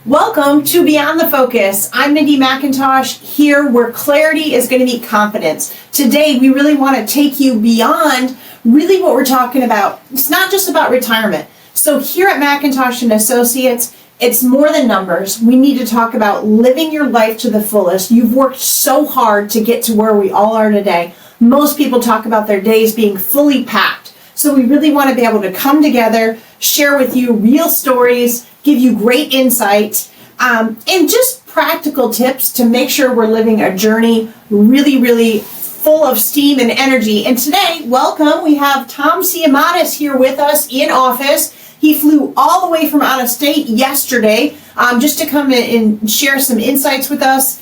Welcome to Beyond the Focus. I'm Mindy McIntosh, here where clarity is going to meet confidence. Today, we really want to take you beyond really what we're talking about. It's not just about retirement. So here at McIntosh and Associates, it's more than numbers. We need to talk about living your life to the fullest. You've worked so hard to get to where we all are today. Most people talk about their days being fully packed. So we really want to be able to come together, share with you real stories, give you great insight, and just practical tips to make sure we're living a journey really full of steam and energy. And today, welcome, we have Tom Siomades here with us in office. He flew all the way from out of state yesterday just to come in and share some insights with us.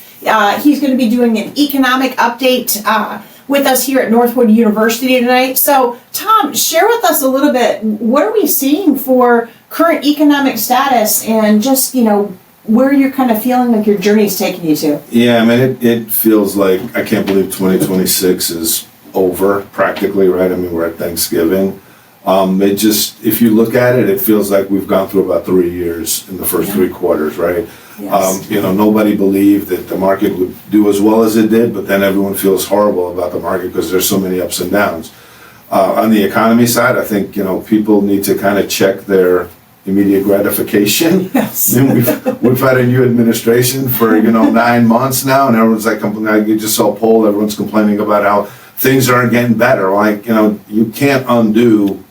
He's going to be doing an economic update with us here at Northwood University tonight. So, Tom, share with us a little bit, what are we seeing for current economic status and just, where you're kind of feeling like your journey's taking you to? Yeah, I mean, it feels like, I can't believe 2026 is over practically, right? I mean, we're at Thanksgiving. If you look at it, it feels like we've gone through about 3 years in the first 3 quarters, right? Yes. Nobody believed that the market would do as well as it did, but then everyone feels horrible about the market because there's so many ups and downs. On the economy side, I think, people need to kind of check their immediate gratification. Yes. I mean, we've had a new administration for, 9 months now, and everyone's like, you just saw a poll, everyone's complaining about how things aren't getting better. Like, you can't undo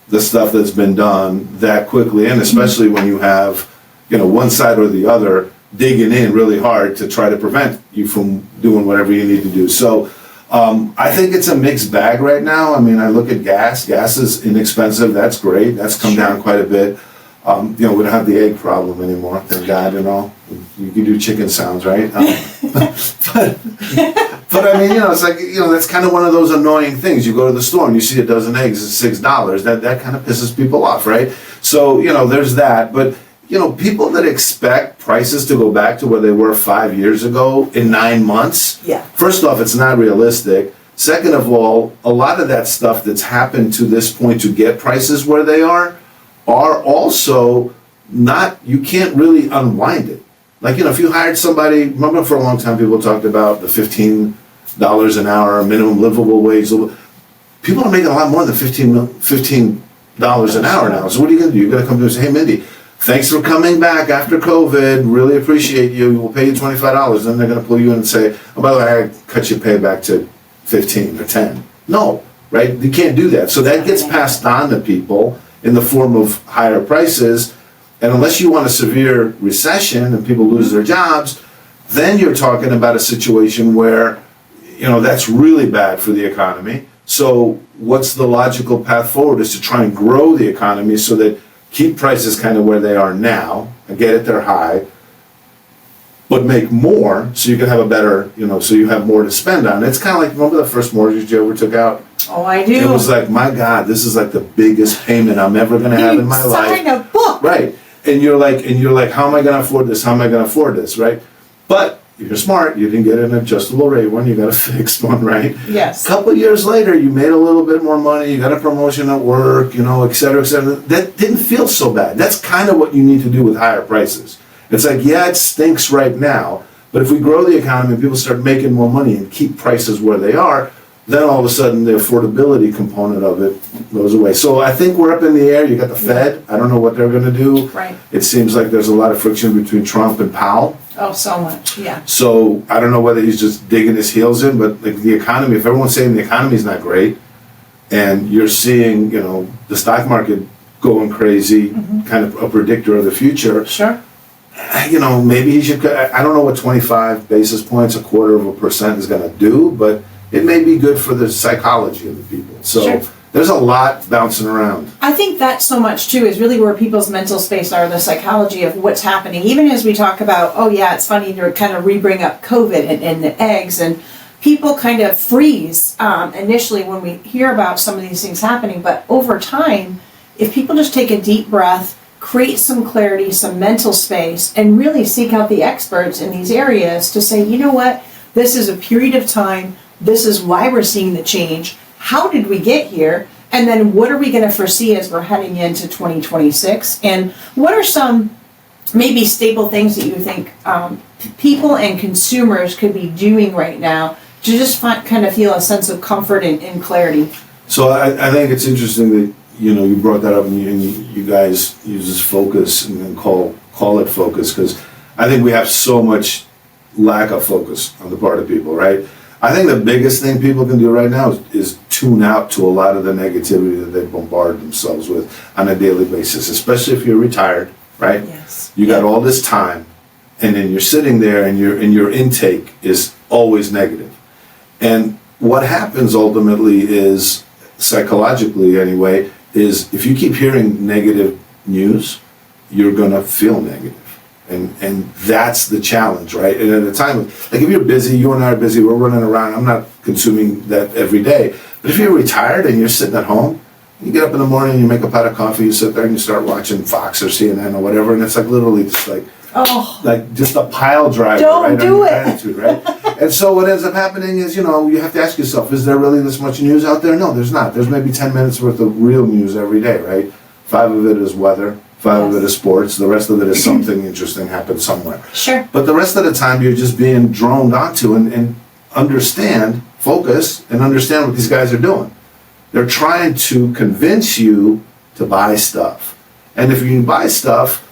the stuff that's been done that quickly, and especially when you have, one side or the other digging in really hard to try to prevent you from doing whatever you need to do. So I think it's a mixed bag right now. I mean, I look at gas. Gas is inexpensive. That's great. That's come down quite a bit. We don't have the egg problem anymore, thank God, You can do chicken sounds, right? But I mean, it's like, that's kind of one of those annoying things. You go to the store and you see a dozen eggs at $6. That kind of pisses people off, right? So, there's that. But, people that expect prices to go back to where they were 5 years ago in 9 months, first off, it's not realistic. Second of all, a lot of that stuff that's happened to this point to get prices where they are also not, you can't really unwind it. Like, if you hired somebody, remember for a long time people talked about the $15 an hour minimum livable wage. People are making a lot more than $15 an hour now. So what are you going to do? You're going to come to me and say, hey, Mindy, thanks for coming back after COVID. Really appreciate you. We'll pay you $25. Then they're going to pull you in and say, oh, by the way, I cut your pay back to 15 or 10. No, right? You can't do that. So that gets passed on to people in the form of higher prices. And unless you want a severe recession and people lose their jobs, then you're talking about a situation where, that's really bad for the economy. So what's the logical path forward is to try and grow the economy so that keep prices kind of where they are now and get at their high, but make more so you can have a better, so you have more to spend on. It's kind of like, remember the first mortgage you ever took out? Oh, I do. It was like, my God, this is like the biggest payment I'm ever going to have in my life. Sign a book. Right. And you're like, how am I going to afford this? How am I going to afford this? Right. But if you're smart, you can get an adjustable rate one, you got a fixed one, right? Yes. A couple of years later, you made a little bit more money, you got a promotion at work, et cetera, et cetera. That didn't feel so bad. That's kind of what you need to do with higher prices. It's like, yeah, it stinks right now, but if we grow the economy and people start making more money and keep prices where they are, then all of a sudden the affordability component of it goes away. So I think we're up in the air. You got the Fed. I don't know what they're going to do. Right. It seems like there's a lot of friction between Trump and Powell. Oh, so much, yeah. So I don't know whether he's just digging his heels in, but like the economy, if everyone's saying the economy's not great, and you're seeing, the stock market going crazy, kind of a predictor of the future. Sure. Maybe he should, I don't know what 25 basis points, 1/4% is going to do, but it may be good for the psychology of the people. So Sure. There's a lot bouncing around. I think that so much too is really where people's mental space are, the psychology of what's happening. Even as we talk about, oh yeah, it's funny to kind of re-bring up COVID and the eggs, and people kind of freeze initially when we hear about some of these things happening. But over time, if people just take a deep breath, create some clarity, some mental space, and really seek out the experts in these areas to say, you know what, this is a period of time. This is why we're seeing the change. How did we get here? And then what are we going to foresee as we're heading into 2026? And what are some maybe staple things that you think people and consumers could be doing right now to just kind of feel a sense of comfort and clarity? So I think it's interesting that, you brought that up and you guys use this focus and then call it focus, because I think we have so much lack of focus on the part of people, right? I think the biggest thing people can do right now is tune out to a lot of the negativity that they bombard themselves with on a daily basis, especially if you're retired, right? Yes. You got all this time, and then you're sitting there and your intake is always negative. And what happens ultimately is, psychologically anyway, is if you keep hearing negative news, you're gonna feel negative. And that's the challenge, right? And at a time, like if you're busy, you and I are busy, we're running around, I'm not consuming that every day. But if you're retired and you're sitting at home, you get up in the morning, you make a pot of coffee, you sit there and you start watching Fox or CNN or whatever, and it's like literally just like just a pile driver, Don't right? do it. Attitude, right? And so what ends up happening is, you have to ask yourself, is there really this much news out there? No, there's not. There's maybe 10 minutes worth of real news every day, right? 5 of it is weather. 5 of it is sports, the rest of it is something interesting happened somewhere. Sure. But the rest of the time you're just being droned onto and focus and understand what these guys are doing. They're trying to convince you to buy stuff. And if you buy stuff,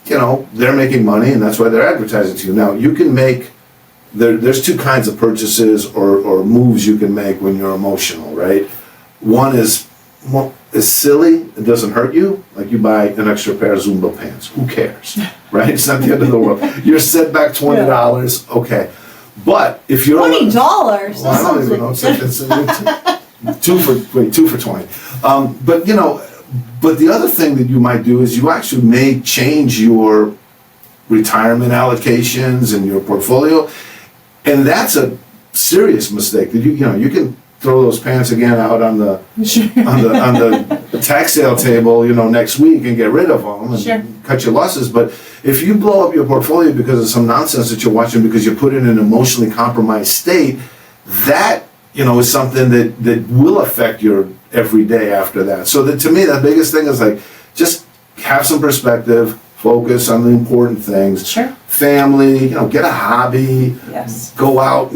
they're making money and that's why they're advertising to you. Now you can make, there's 2 kinds of purchases or moves you can make when you're emotional, right? One is silly, it doesn't hurt you, like you buy an extra pair of Zumba pants, who cares, right? It's not the end of the world. You're set back $20, okay. But if you're $20? Well, I don't even know, it's 2 for 20. But the other thing that you might do is you actually may change your retirement allocations and your portfolio, and that's a serious mistake that you can throw those pants again out on the on the tax sale table, next week and get rid of them and cut your losses. But if you blow up your portfolio because of some nonsense that you're watching because you're put in an emotionally compromised state, that is something that will affect your everyday after that. So that, to me, the biggest thing is like just have some perspective, focus on the important things. Sure. Family, get a hobby. Yes. Go out,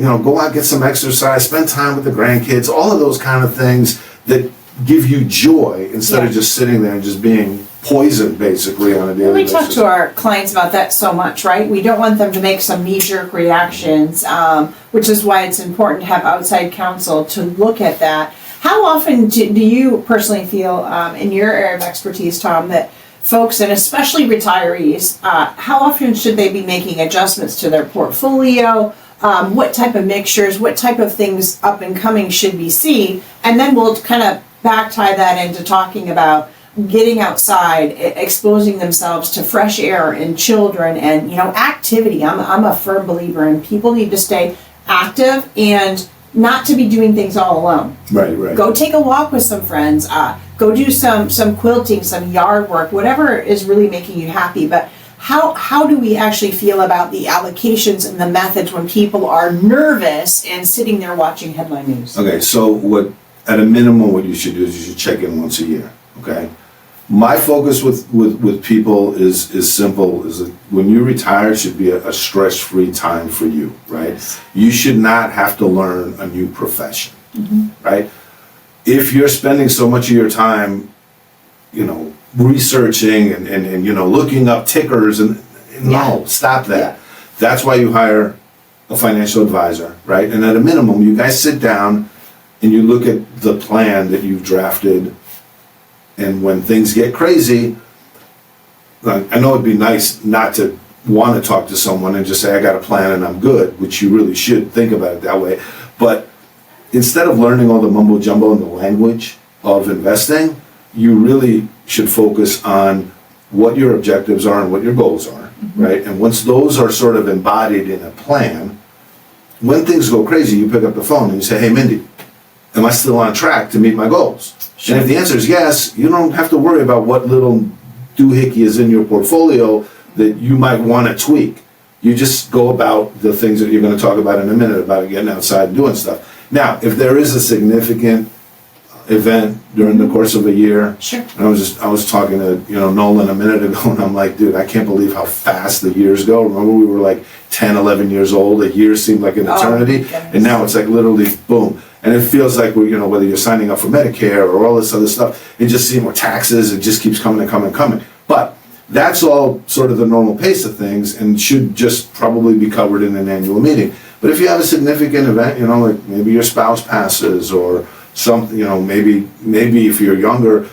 get some exercise, spend time with the grandkids, all of those kind of things that give you joy instead of just sitting there and just being poisoned basically on a daily basis. We talk to our clients about that so much, right? We don't want them to make some knee-jerk reactions, which is why it's important to have outside counsel to look at that. How often do you personally feel, in your area of expertise, Tom, that folks, and especially retirees, how often should they be making adjustments to their portfolio? What type of mixtures, what type of things up and coming should be seen? And then we'll kind of back tie that into talking about getting outside, exposing themselves to fresh air and children and, activity. I'm a firm believer in people need to stay active and not to be doing things all alone. Right. Go take a walk with some friends. Go do some quilting, some yard work, whatever is really making you happy. But how do we actually feel about the allocations and the methods when people are nervous and sitting there watching headline news? Okay, so at a minimum, what you should do is you should check in once a year, okay? My focus with people is simple, is that when you retire, it should be a stress-free time for you, right? Yes. You should not have to learn a new profession, right? If you're spending so much of your time, researching and looking up tickers no, stop that. Yeah. That's why you hire a financial advisor, right? And at a minimum, you guys sit down and you look at the plan that you've drafted. And when things get crazy, I know it'd be nice not to want to talk to someone and just say, I got a plan and I'm good, which you really should think about it that way. But instead of learning all the mumbo jumbo and the language of investing, you really should focus on what your objectives are and what your goals are, right? And once those are sort of embodied in a plan, when things go crazy, you pick up the phone and you say, hey, Mindy, am I still on track to meet my goals? Sure. And if the answer is yes, you don't have to worry about what little doohickey is in your portfolio that you might want to tweak. You just go about the things that you're going to talk about in a minute about getting outside and doing stuff. Now, if there is a significant event during the course of a year. Sure. And I was talking to, Nolan a minute ago, and I'm like, dude, I can't believe how fast the years go. Remember we were like 10, 11 years old, a year seemed like an eternity, and now it's like literally boom. And it feels like we're, whether you're signing up for Medicare or all this other stuff, it just seems more taxes, it just keeps coming and coming and coming. But that's all sort of the normal pace of things and should just probably be covered in an annual meeting. But if you have a significant event, like maybe your spouse passes or something, maybe if you're younger,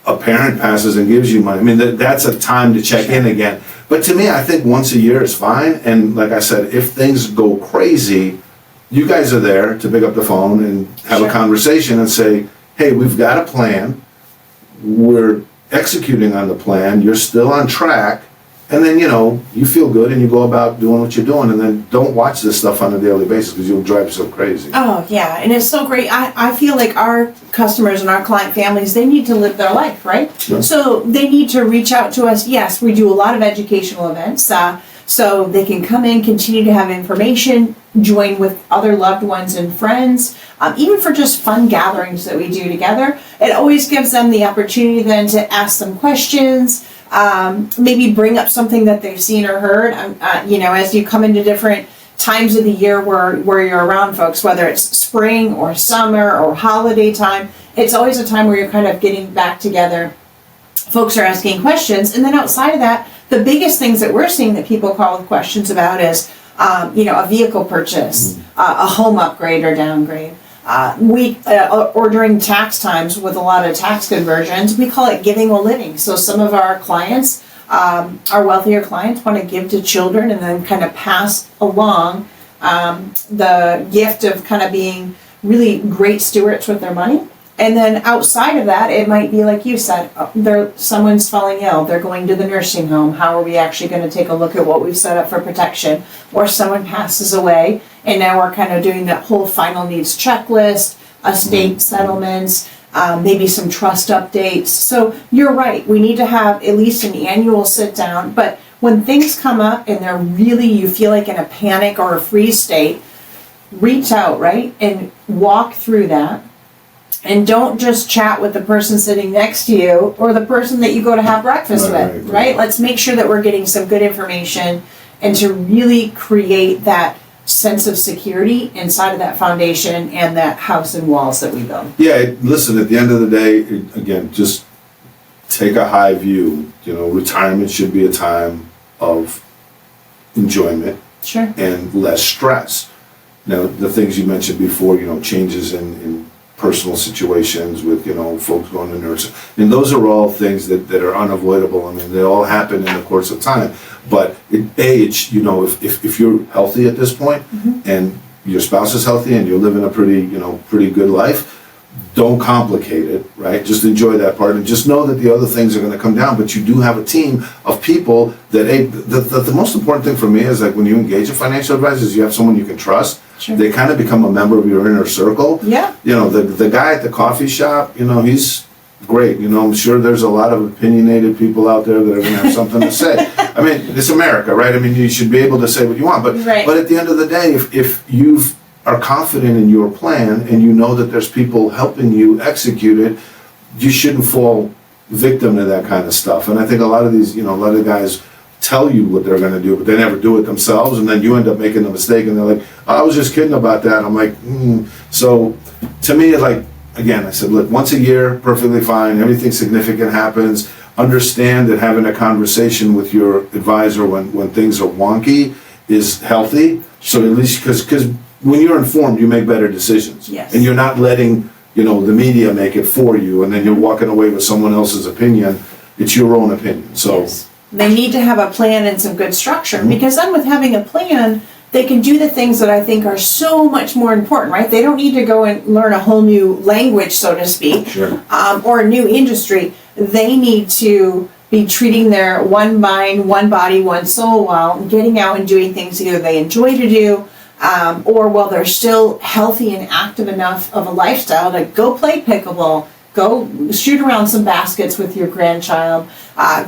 a parent passes and gives you money. I mean, that's a time to check in again. But to me, I think once a year is fine. And like I said, if things go crazy, you guys are there to pick up the phone and have a conversation and say, hey, we've got a plan. We're executing on the plan. You're still on track. And then, you feel good and you go about doing what you're doing, and then don't watch this stuff on a daily basis because you'll drive yourself crazy. Oh, yeah. And it's so great. I feel like our customers and our client families, they need to live their life, right? Yeah. So they need to reach out to us. Yes, we do a lot of educational events. So they can come in, continue to have information, join with other loved ones and friends, even for just fun gatherings that we do together. It always gives them the opportunity then to ask some questions, maybe bring up something that they've seen or heard. As you come into different times of the year where you're around folks, whether it's spring or summer or holiday time, it's always a time where you're kind of getting back together. Folks are asking questions. And then outside of that, the biggest things that we're seeing that people call with questions about is, a vehicle purchase, a home upgrade or downgrade. Or during tax times with a lot of tax conversions, we call it giving or living. So some of our clients, our wealthier clients, want to give to children and then kind of pass along the gift of kind of being really great stewards with their money. And then outside of that, it might be like you said, someone's falling ill, they're going to the nursing home. How are we actually going to take a look at what we've set up for protection? Or someone passes away, and now we're kind of doing that whole final needs checklist, estate settlements, maybe some trust updates. So you're right, we need to have at least an annual sit down. But when things come up and they're really, you feel like in a panic or a freeze state, reach out, right? And walk through that. And don't just chat with the person sitting next to you or the person that you go to have breakfast with, right? Let's make sure that we're getting some good information and to really create that sense of security inside of that foundation and that house and walls that we build. Yeah, listen, at the end of the day, again, just take a high view. Retirement should be a time of enjoyment and less stress. Now, the things you mentioned before, changes in personal situations with, folks going to nurse. And those are all things that are unavoidable. I mean, they all happen in the course of time. But age, if you're healthy at this point and your spouse is healthy and you're living a pretty good life, don't complicate it, right? Just enjoy that part and just know that the other things are going to come down. But you do have a team of people that, the most important thing for me is like when you engage a financial advisor is you have someone you can trust. Sure. They kind of become a member of your inner circle. Yeah. The guy at the coffee shop, he's great. I'm sure there's a lot of opinionated people out there that are going to have something to say. I mean, it's America, right? I mean, you should be able to say what you want. But at the end of the day, if you are confident in your plan and you know that there's people helping you execute it, you shouldn't fall victim to that kind of stuff. And I think a lot of these, a lot of guys tell you what they're going to do, but they never do it themselves, and then you end up making the mistake, and they're like, I was just kidding about that. I'm like, So to me, again, I said, look, once a year, perfectly fine, everything significant happens. Understand that having a conversation with your advisor when things are wonky is healthy. So at least, because when you're informed, you make better decisions. Yes. And you're not letting, the media make it for you, and then you're walking away with someone else's opinion. It's your own opinion. So. Yes. They need to have a plan and some good structure, because then with having a plan, they can do the things that I think are so much more important, right? They don't need to go and learn a whole new language, so to speak, or a new industry. They need to be treating their one mind, one body, one soul while getting out and doing things either they enjoy to do, or while they're still healthy and active enough of a lifestyle to go play pickleball, go shoot around some baskets with your grandchild,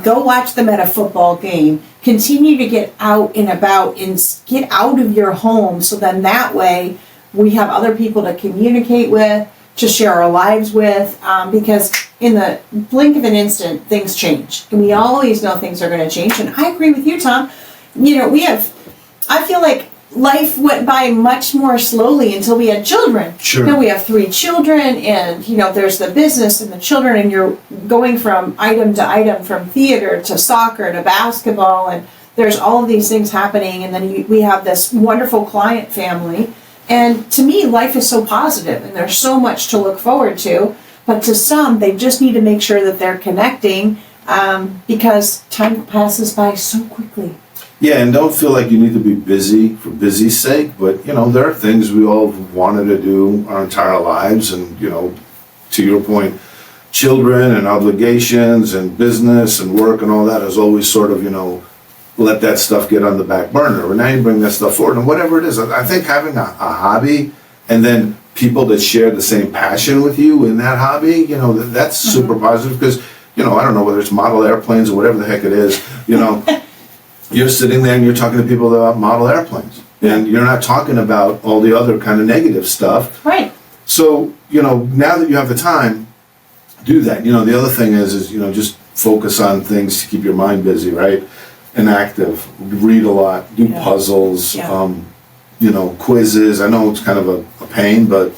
go watch them at a football game, continue to get out and about and get out of your home, so then that way we have other people to communicate with, to share our lives with, because in the blink of an instant, things change. And we always know things are going to change. And I agree with you, Tom. I feel like life went by much more slowly until we had children. Sure. Now we have 3 children, and there's the business and the children, and you're going from item to item, from theater to soccer to basketball, and there's all of these things happening, and then we have this wonderful client family. And to me, life is so positive, and there's so much to look forward to. But to some, they just need to make sure that they're connecting, because time passes by so quickly. Yeah, and don't feel like you need to be busy for busy's sake, but there are things we all wanted to do our entire lives, and to your point, children and obligations and business and work and all that is always sort of let that stuff get on the back burner. But now you bring that stuff forward, and whatever it is, I think having a hobby and then people that share the same passion with you in that hobby, that's super positive, because I don't know whether it's model airplanes or whatever the heck it is, you're sitting there and you're talking to people about model airplanes, and you're not talking about all the other kind of negative stuff. Right. So, now that you have the time, do that. The other thing is just focus on things to keep your mind busy, right? And active. Read a lot, do puzzles, quizzes. I know it's kind of a pain, but,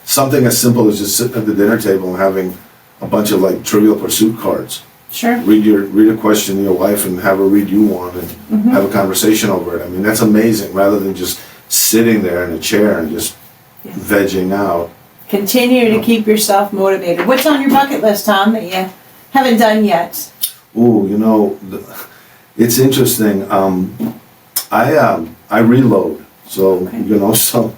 something as simple as just sitting at the dinner table and having a bunch of Trivial Pursuit cards. Sure. Read a question to your wife and have her read you one, and have a conversation over it. I mean, that's amazing, rather than just sitting there in a chair and just vegging out. Continue to keep yourself motivated. What's on your bucket list, Tom, that you haven't done yet? Ooh, it's interesting. I reload, so so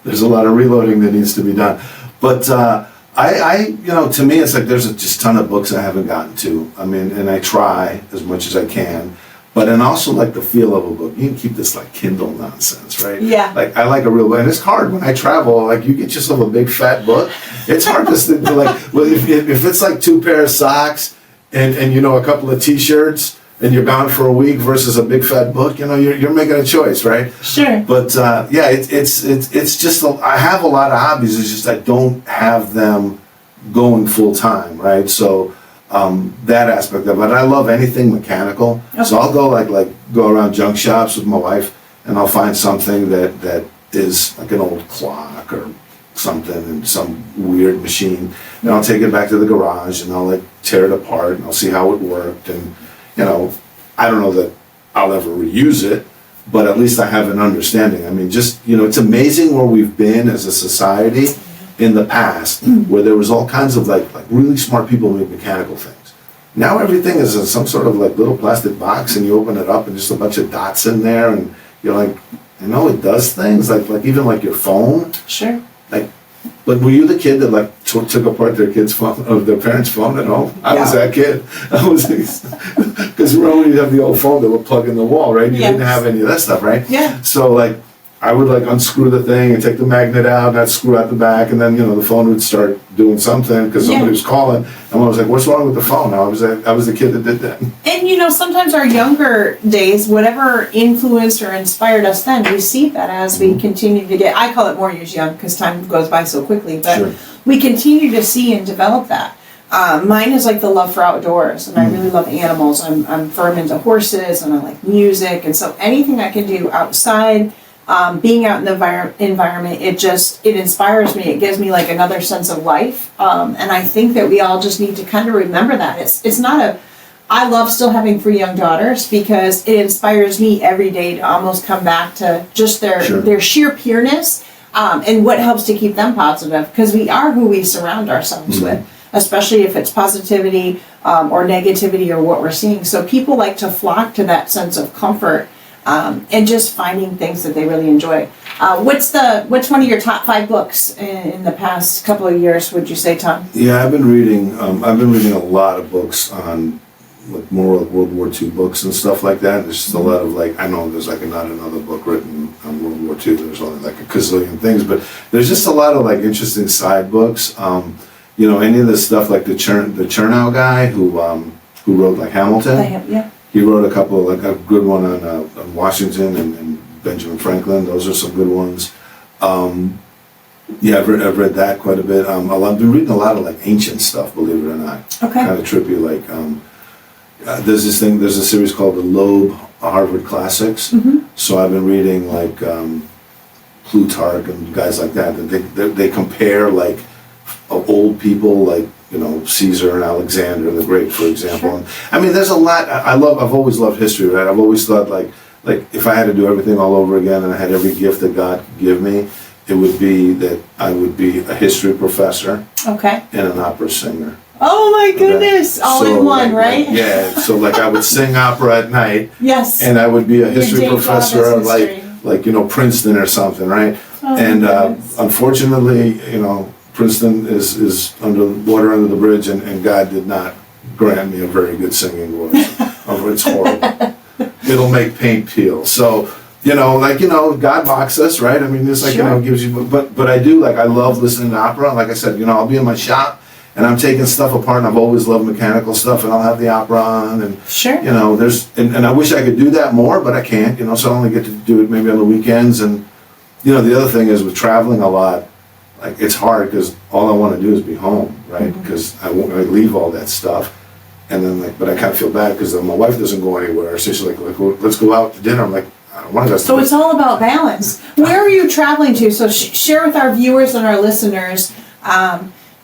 there's a lot of reloading that needs to be done. But to me, it's like there's just a ton of books I haven't gotten to. I mean, and I try as much as I can. But and also the feel of a book. You can keep this Kindle nonsense, right? Yeah. I like a real book, and it's hard when I travel. You get yourself a big fat book. It's hard to well, if it's 2 pair of socks and a couple of T-shirts, and you're gone for a week versus a big fat book, you're making a choice, right? Sure. But it's just I have a lot of hobbies. It's just I don't have them going full time, right? So that aspect of it. I love anything mechanical. Okay. So I'll go go around junk shops with my wife, and I'll find something that is an old clock or something in some weird machine, and I'll take it back to the garage and I'll tear it apart and I'll see how it worked, and I don't know that I'll ever reuse it, but at least I have an understanding. I mean, just it's amazing where we've been as a society in the past, where there was all kinds of really smart people who make mechanical things. Now everything is in some sort of little plastic box, and you open it up and just a bunch of dots in there, and you're it does things even your phone. Sure. But were you the kid that took apart their kid's phone, or their parents' phone at home? I was that kid. I was, because remember you have the old phone that would plug in the wall, right? You didn't have any of that stuff, right? Yeah. So I would unscrew the thing and take the magnet out, and I'd screw out the back, and then the phone would start doing something because somebody was calling, and I was like, "What's wrong with the phone?" I was the kid that did that. And sometimes our younger days, whatever influenced or inspired us then, we see that as we continue to get. I call it more years young because time goes by so quickly, but we continue to see and develop that. Mine is the love for outdoors, and I really love animals. I'm firm into horses, and I like music, and so anything I can do outside. Being out in the environment, it inspires me. It gives me another sense of life, and I think that we all just need to kind of remember that it's not I love still having 3 young daughters because it inspires me every day to almost come back to just their sheer pureness, and what helps to keep them positive, because we are who we surround ourselves with, especially if it's positivity or negativity or what we're seeing. So people like to flock to that sense of comfort. And just finding things that they really enjoy. What's one of your top 5 books in the past couple of years, would you say, Tom? Yeah, I've been reading a lot of books on more World War II books and stuff like that. There's just a lot of I know there's not another book written on World War II. There's only a gazillion things, but there's just a lot of interesting side books. Any of the stuff the Chernow guy who wrote Hamilton. He wrote a couple, a good one on Washington and Benjamin Franklin. Those are some good ones. Yeah, I've read that quite a bit. I've been reading a lot of like ancient stuff, believe it or not. Okay. Kind of trippy. Like there's a series called the Loeb Harvard Classics. Mm-hmm. So I've been reading like Plutarch and guys like that. They compare like old people like Caesar and Alexander the Great, for example. Sure. I mean, there's a lot. I've always loved history, right? I've always thought like if I had to do everything all over again and I had every gift that God could give me, it would be that I would be a history professor Okay. and an opera singer. Oh my goodness! All in one, right? Yeah. So like I would sing opera at night. Yes. And I would be a history James professor Robbins at history. like Princeton or something, right? Oh, And my goodness. unfortunately, Princeton is under the bridge, and God did not grant me a very good singing voice. It's horrible. It'll make paint peel. So, God mocks us, right? I mean, it's like, Sure. gives you, but I do, like, I love listening to opera. Like I said, I'll be in my shop and I'm taking stuff apart, and I've always loved mechanical stuff, and I'll have the opera on, and, Sure. and I wish I could do that more, but I can't, so I only get to do it maybe on the weekends. And, the other thing is with traveling a lot, like, it's hard because all I want to do is be home, right? Because I leave all that stuff. And then, but I kind of feel bad because my wife doesn't go anywhere. So she's like, let's go out to dinner. I'm like, I don't want to go. So it's all about balance. Where are you traveling to? So share with our viewers and our listeners,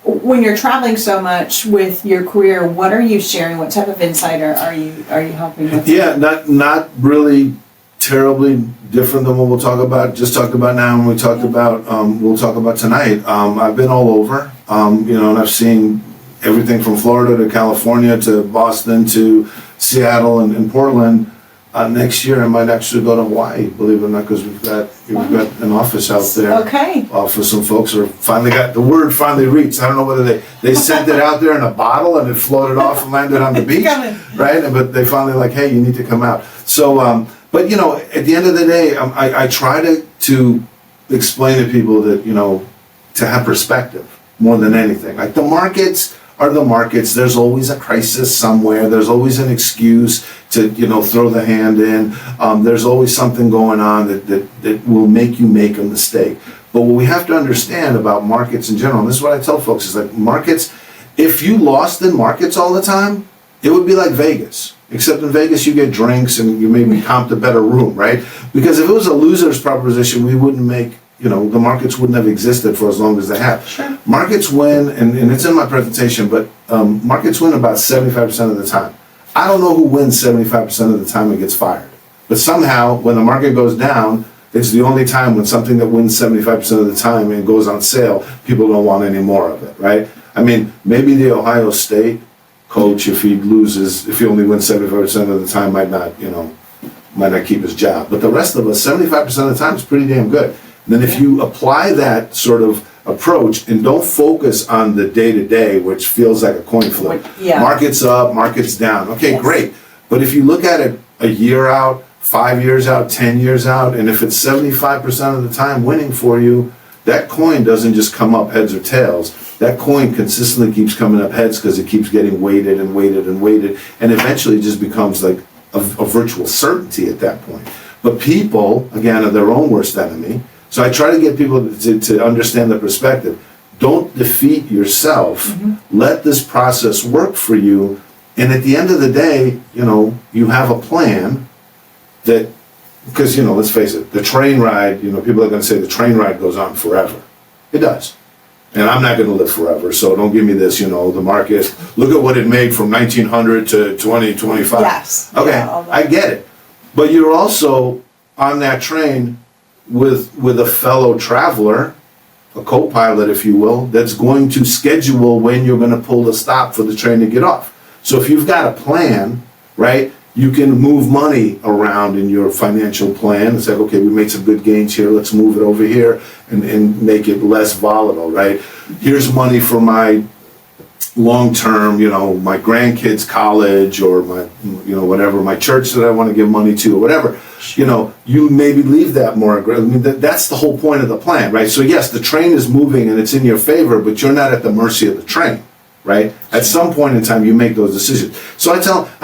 when you're traveling so much with your career, what are you sharing? What type of insight are you helping with? Yeah, not really terribly different than what we'll talk about. Just talked about now, and we'll talk about tonight. I've been all over, and I've seen everything from Florida to California to Boston to Seattle and Portland. Next year, I might actually go to Hawaii, believe it or not, because we've got an office out there. Okay. For some folks who finally got the word finally reached. I don't know whether they sent it out there in a bottle and it floated off and landed on the beach, right? But they finally like, hey, you need to come out. So, but at the end of the day, I try to explain to people that to have perspective more than anything. Like the markets are the markets. There's always a crisis somewhere. There's always an excuse to throw the hand in. There's always something going on that will make you make a mistake. But what we have to understand about markets in general, and this is what I tell folks, is like markets, if you lost in markets all the time, it would be like Vegas. Except in Vegas you get drinks and you maybe comped a better room, right? Because if it was a loser's proposition, we wouldn't make the markets wouldn't have existed for as long as they have. Sure. Markets win, and it's in my presentation, but markets win about 75% of the time. I don't know who wins 75% of the time and gets fired. But somehow, when the market goes down, it's the only time when something that wins 75% of the time and goes on sale, people don't want any more of it, right? I mean, maybe the Ohio State coach, if he loses, if he only wins 75% of the time, might not keep his job. But the rest of us, 75% of the time is pretty damn good. Then if you apply that sort of approach and don't focus on the day-to-day, which feels like a coin flip. Yeah. Market's up, market's down. Okay, Yes. great. But if you look at it a year out, 5 years out, 10 years out, and if it's 75% of the time winning for you, that coin doesn't just come up heads or tails. That coin consistently keeps coming up heads because it keeps getting weighted and weighted and weighted, and eventually it just becomes like a virtual certainty at that point. But people, again, are their own worst enemy. So I try to get people to understand the perspective. Don't defeat yourself. Mm-hmm. Let this process work for you. And at the end of the day, you have a plan that, because, let's face it, the train ride, people are going to say the train ride goes on forever. It does. And I'm not going to live forever. So don't give me this, the market, look at what it made from 1900 to 2025. Yes. Okay, Yeah, I get it. But you're also on that train with a fellow traveler, a co-pilot, if you will, that's going to schedule when you're going to pull the stop for the train to get off. So if you've got a plan, right, you can move money around in your financial plan and say, okay, we made some good gains here, let's move it over here and make it less volatile, right? Here's money for my long-term, my grandkids' college or my, whatever, my church that I want to give money to or whatever. You maybe leave that more aggressive. I mean, that's the whole point of the plan, right? So yes, the train is moving and it's in your favor, but you're not at the mercy of the train, right? At some point in time, you make those decisions. So I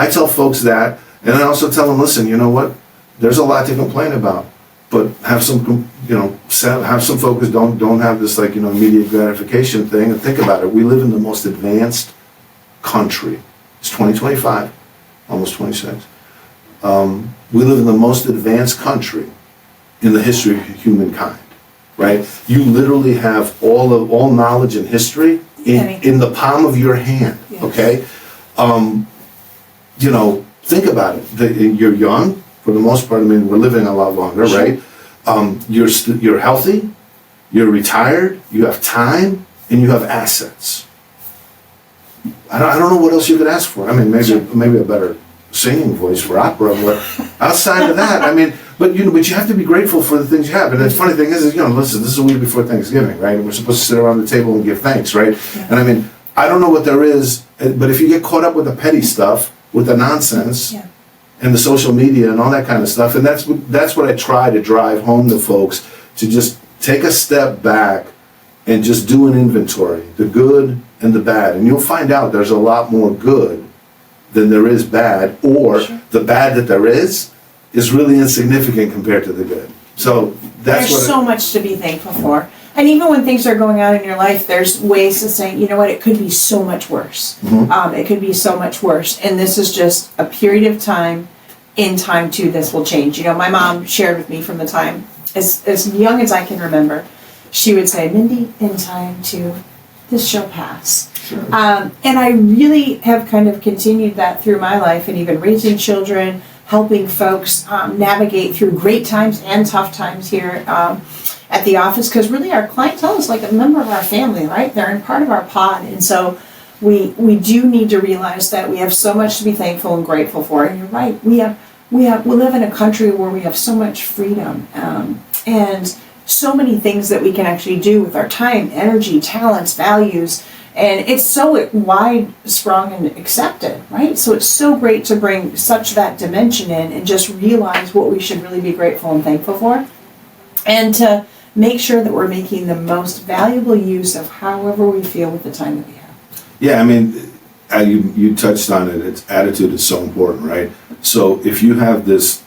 tell folks that, and I also tell them, listen, you know what? There's a lot to complain about, but have some, have some focus. Don't have this like, immediate gratification thing. And think about it. We live in the most advanced country. It's 2025, almost 26. We live in the most advanced country in the history of humankind, right? You literally have all knowledge and history in the palm of your hand, okay? Think about it. You're young, for the most part. I mean, we're living a lot longer, right? You're healthy, you're retired, you have time, and you have assets. I don't know what else you could ask for. I mean, maybe a better singing voice for opera, but outside of that, I mean, but you have to be grateful for the things you have. And the funny thing is, listen, this is a week before Thanksgiving, right? And we're supposed to sit around the table and give thanks, right? Yeah. And I mean, I don't know what there is, but if you get caught up with the petty stuff, with the nonsense, and the social media and all that kind of stuff, and that's what I try to drive home to folks, to just take a step back and just do an inventory, the good and the bad, and you'll find out there's a lot more good than there is bad, or the bad that there is really insignificant compared to the good. So there's so much to be thankful for. And even when things are going on in your life, there's ways to say, you know what, it could be so much worse. Mm-hmm. It could be so much worse. And this is just a period of time. In time, too, this will change. My mom shared with me from the time, as young as I can remember, she would say, Mindy, in time, too, this shall pass. Sure. And I really have kind of continued that through my life, and even raising children, helping folks navigate through great times and tough times here at the office, because really our clientele is like a member of our family, right? They're in part of our pod, and so we do need to realize that we have so much to be thankful and grateful for. And you're right, we live in a country where we have so much freedom and so many things that we can actually do with our time, energy, talents, values. And it's so wide, strong, and accepted, right? So it's so great to bring such that dimension in and just realize what we should really be grateful and thankful for. And to make sure that we're making the most valuable use of however we feel with the time that we have. Yeah, I mean, you touched on it. Attitude is so important, right? So if you have this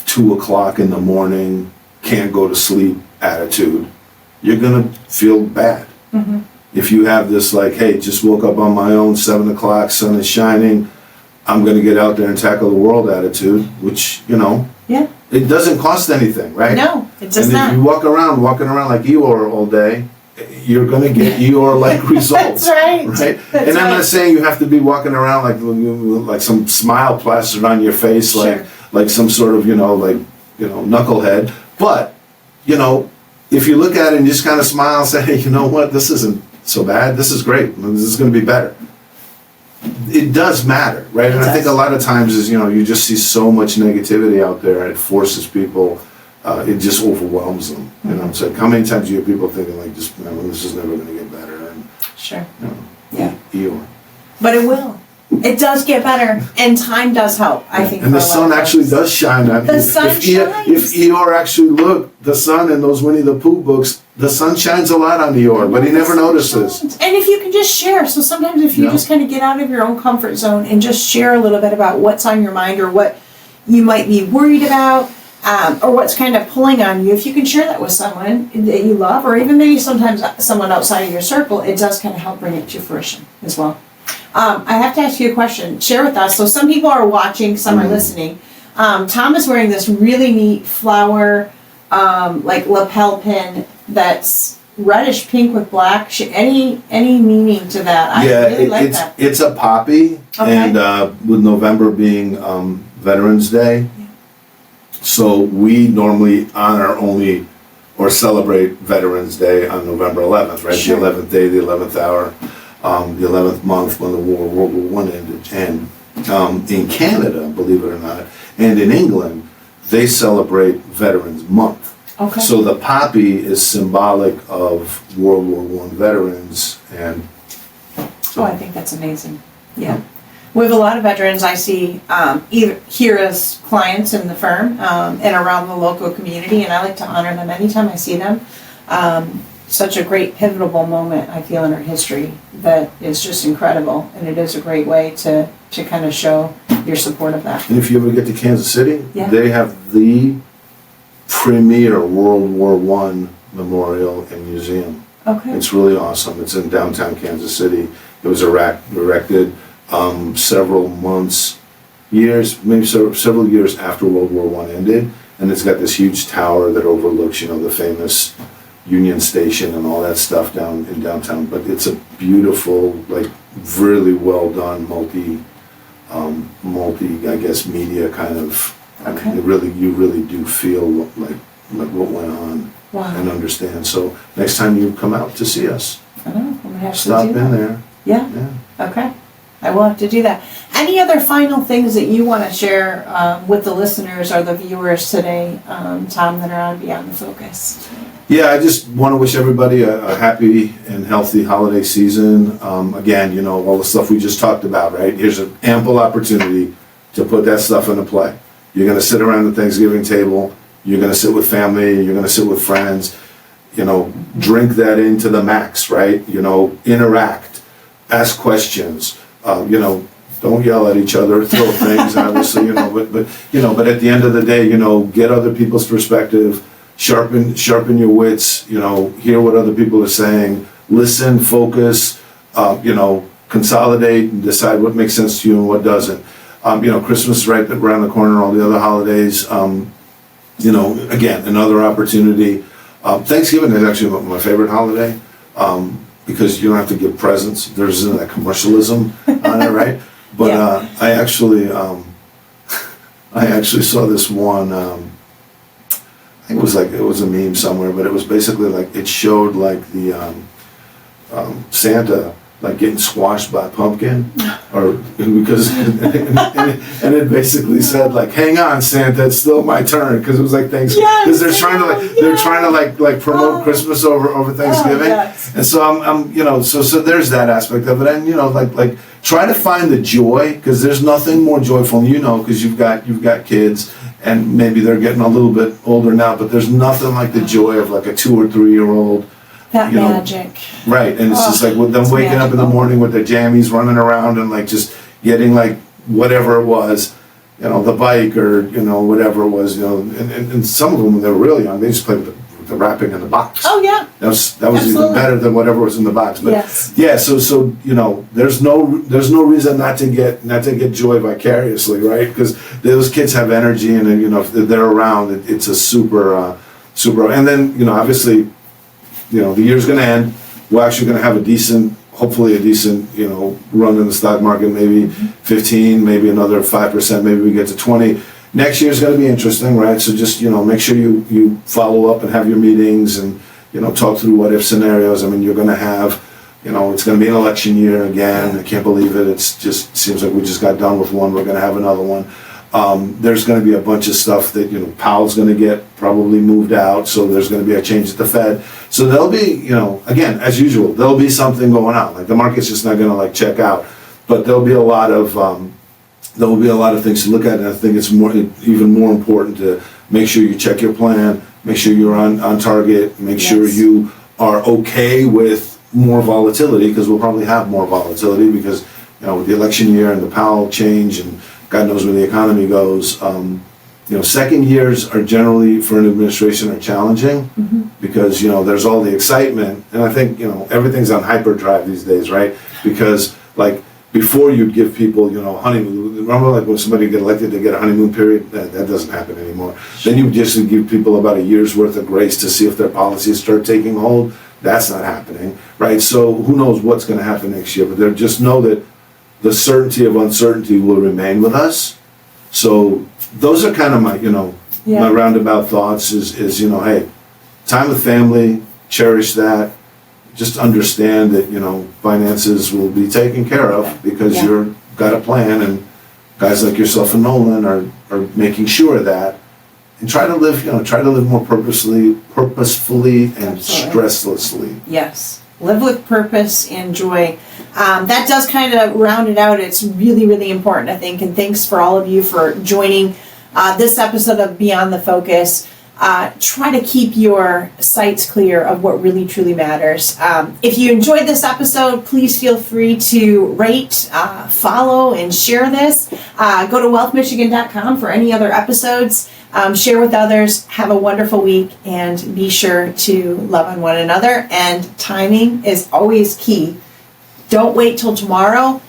2:00 in the morning, can't go to sleep attitude, you're going to feel bad. Mm-hmm. If you have this like, hey, just woke up on my own, 7:00, sun is shining, I'm going to get out there and tackle the world attitude, which, it doesn't cost anything, right? No, it does not. And if you walking around like Eeyore all day, you're going to get Eeyore-like results. That's right. Right? That's I'm not saying you have to be walking around like some smile plastered on your face, like some sort of, knucklehead. But, if you look at it and just kind of smile and say, hey, you know what, this isn't so bad, this is great, this is going to be better. It does matter, right? And I think a lot of times is, you just see so much negativity out there, and it forces people, it just overwhelms them. Mm-hmm. So how many times do you hear people thinking like, this is never going to get better? And, sure. Eeyore. But it will. It does get better, and time does help, I think. And the sun actually does shine on you. The sun shines. If Eeyore actually looked, the sun in those Winnie the Pooh books, the sun shines a lot on Eeyore, but he never notices. And if you can just share, so sometimes if you just kind of get out of your own comfort zone and just share a little bit about what's on your mind or what you might be worried about, or what's kind of pulling on you, if you can share that with someone that you love, or even maybe sometimes someone outside of your circle, it does kind of help bring it to fruition as well. I have to ask you a question. Share with us. So some people are watching, some are listening. Tom is wearing this really neat flower, like lapel pin that's reddish pink with black. Any meaning to that? I really like that. It's a poppy, and with November being Veterans Day, so we normally honor or celebrate Veterans Day on November 11th, right? Sure. The 11th day, the 11th hour. The 11th month when the World War I ended. And in Canada, believe it or not, and in England, they celebrate Veterans Month. Okay. So the poppy is symbolic of World War I veterans. And I think that's amazing. Yeah. We have a lot of veterans I see either here as clients in the firm and around the local community, and I like to honor them anytime I see them. Such a great pivotal moment, I feel, in our history that is just incredible, and it is a great way to kind of show your support of that. And if you ever get to Kansas City, they have the premier World War I memorial and museum. Okay. It's really awesome. It's in downtown Kansas City. It was erected several months, years, maybe several years after World War I ended, and it's got this huge tower that overlooks, the famous Union Station and all that stuff down in downtown. But it's a beautiful, like, really well done, multi, I guess, media kind of. Okay. You really do feel like what went on. Wow. And understand. So next time you come out to see us, I know, I'm gonna have stop to do in that. there. Yeah. Yeah. Okay. I will have to do that. Any other final things that you want to share with the listeners or the viewers today, Tom, that are on Beyond the Focus? Yeah, I just want to wish everybody a happy and healthy holiday season. Again, all the stuff we just talked about, right? Here's an ample opportunity to put that stuff into play. You're going to sit around the Thanksgiving table. You're going to sit with family. You're going to sit with friends. Drink that into the max, right? Interact, ask questions. Don't yell at each other, throw things, obviously. But at the end of the day, get other people's perspective. Sharpen your wits. Hear what other people are saying. Listen, focus. Consolidate and decide what makes sense to you and what doesn't. Christmas is right around the corner. All the other holidays. Again, another opportunity. Thanksgiving is actually my favorite holiday because you don't have to give presents. There isn't that commercialism on it, right? But Yeah. I actually saw this one. I think it was a meme somewhere, but it was basically like it showed like the Santa like getting squashed by a pumpkin, or because and it basically said like, "Hang on, Santa, it's still my turn," because it was like Thanksgiving. Because they're trying to promote Christmas over Thanksgiving, yes. and so I'm so there's that aspect of it, and like try to find the joy, because there's nothing more joyful, because you've got kids, and maybe they're getting a little bit older now, but there's nothing like the joy of like a 2 or 3 year old. That magic. Right, and it's just like with them waking up in the morning with their jammies, running around and like just getting like whatever it was, the bike or whatever it was, and some of them when they were really young, they just played with the wrapping in the box. Oh yeah. That was Absolutely. even better than whatever was in the box. But yes. Yeah, so there's no reason not to get joy vicariously, right? Because those kids have energy, and if they're around, it's a super, and then obviously. The year's going to end. We're actually going to have hopefully a decent, run in the stock market, maybe 15, maybe another 5%, maybe we get to 20. Next year's going to be interesting, right? So just, make sure you follow up and have your meetings and, talk through what if scenarios. I mean, you're going to have, it's going to be an election year again. I can't believe it. It's just seems like we just got done with one. We're going to have another one. There's going to be a bunch of stuff that, Powell's going to get probably moved out, so there's going to be a change at the Fed. So there'll be, again, as usual, there'll be something going on. Like the market's just not going to like check out, but there'll be a lot of things to look at, and I think it's even more important to make sure you check your plan, make sure you're on target, make sure you are okay with more volatility, because we'll probably have more volatility because, with the election year and the Powell change and God knows where the economy goes. Second years are generally for an administration are challenging because there's all the excitement, and I think everything's on hyperdrive these days, right? Because like before you'd give people honeymoon. Remember like when somebody get elected to get a honeymoon period? That doesn't happen anymore. Then you just give people about a year's worth of grace to see if their policies start taking hold. That's not happening, right? So who knows what's going to happen next year? But just know that the certainty of uncertainty will remain with us. So those are kind of my, my roundabout thoughts is, hey, time with family, cherish that. Just understand that, finances will be taken care of because you've got a plan, and guys like yourself and Nolan are making sure of that, and try to live more purposefully and stresslessly. Yes. Live with purpose and joy. That does kind of round it out. It's really, really important, I think. And thanks for all of you for joining this episode of Beyond the Focus. try to keep your sights clear of what really truly matters. If you enjoyed this episode, please feel free to rate, follow, and share this. Go to wealthmichigan.com for any other episodes. Share with others. Have a wonderful week, and be sure to love on one another. And timing is always key. Don't wait till tomorrow.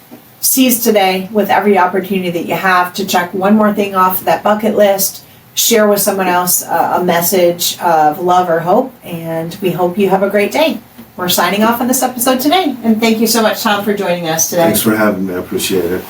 Seize today with every opportunity that you have to check one more thing off that bucket list. Share with someone else a message of love or hope, and we hope you have a great day. We're signing off on this episode today, and thank you so much, Tom, for joining us today. Thanks for having me. I appreciate it.